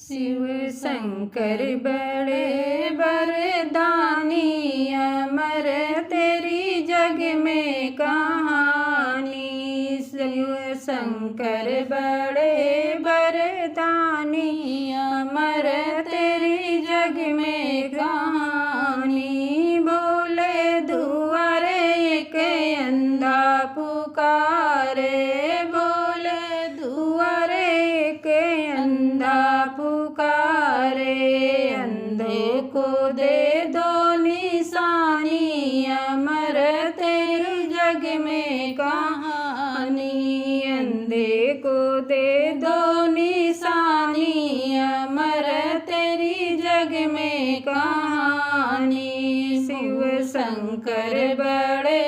शिव शंकर बड़े वरदानी, अमर तेरी जग में कहानी। शिव शंकर बड़े वरदानी, अमर तेरी जग में कहानी। बोले दुआरे एक अंधा पुकारे, बोले दुआरे एक अंधा पुकारे। अंधे को दे दो निशानी, अमर तेरी जग में कहानी। अंधे को दे दो निशानी, अमर तेरी जग में कहानी। शिव शंकर बड़े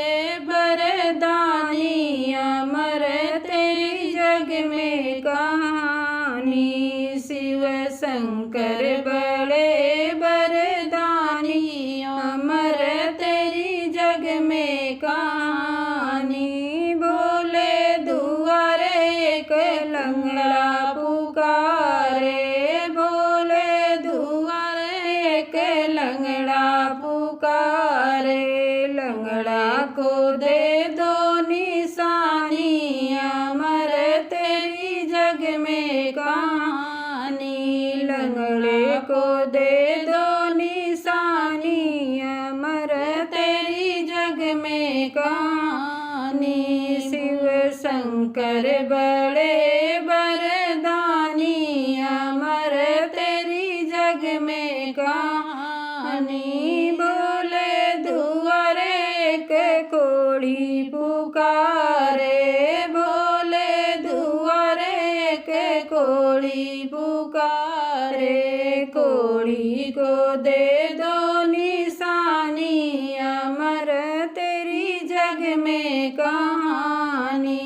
वरदानी, अमर तेरी जग में कहानी। शिव शंकर बड़े वरदानी, अमर तेरी जग में कहानी। बोले दुआरे एक लंगड़ा पुकारे, बोले दुआरे एक लंगड़ा पुकारे। लंगड़ा को दे दो निशानी, अमर तेरी जग में कहानी। लंगड़े को दे दो निशानी, अमर तेरी जग में कहानी। शिव शंकर बड़े वरदानी, अमर तेरी जग में कहानी। बोले दुआरे एक कोढ़ी पुकारे, बोले दुआरे एक कोढ़ी पुकारे। कोढ़ी को दे दो निशानी, अमर तेरी जग में कहानी।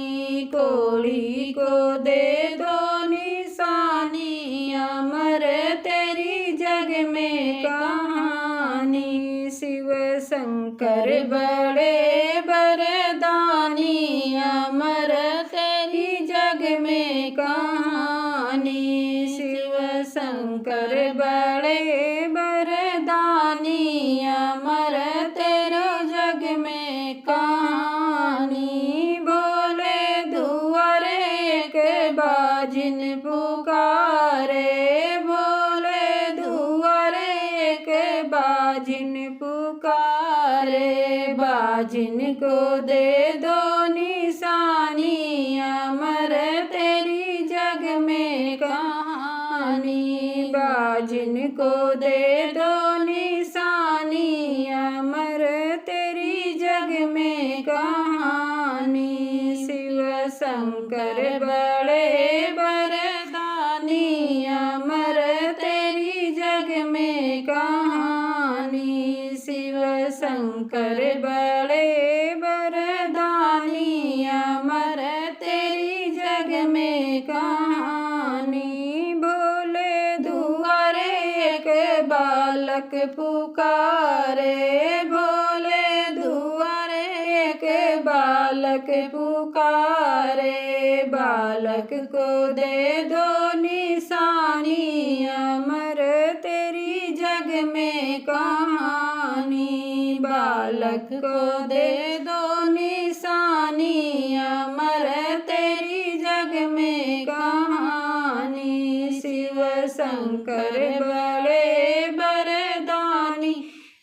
कोढ़ी को दे दो निशानी, अमर तेरी जग में कहानी। शिव शंकर बड़े वरदानी, अमर तेरी जग में कहानी। शिव शंकर बड़े वरदानी, अमर तेरे जग में कहानी। बोले दुआरे एक बाजिन पुकारे, बोले दुआरे एक बाजिन पुकारे। बाजिन को दे दो निशानी, अमर तेरी जग में कहानी। बाजिन को दे दो निशानी, अमर तेरी जग में कहानी। शिव शंकर बड़े वरदानी, अमर तेरी जग में कहानी। शिव शंकर बड़े वरदानी, अमर तेरी जग में कहानी। बोले दुआरे एक बालक पुकारे, बोले दुआरे एक बालक पुकारे। बालक को दे दो निशानी, अमर तेरी जग में कहानी। बालक को दे दो निशानी, अमर तेरी जग में कहानी। शिव शंकर बड़े वरदानी,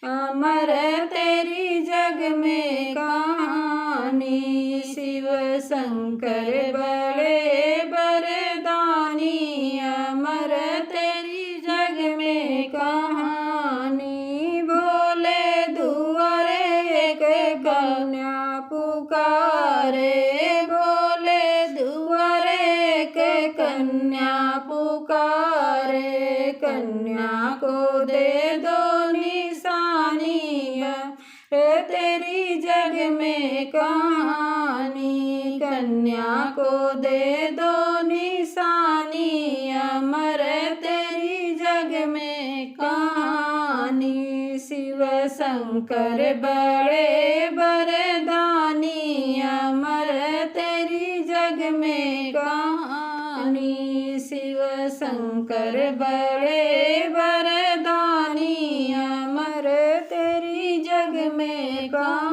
अमर तेरी जग में कहानी। शिव शंकर बड़े वरदानी, अमर तेरी जग में कहानी। बोले दुआरे एक कन्या पुकारे, बोले दुआरे एक कन्या पुकारे। कन्या को दे दो निशानी, तेरी जग में कहानी। कन्या को दे दो निशानी, अमर तेरी जग में कहानी। शिव शंकर बड़े वरदानी, अमर तेरी जग में कहानी। शिव शंकर शंकर बड़े वरदानी, अमर तेरी जग में कहानी।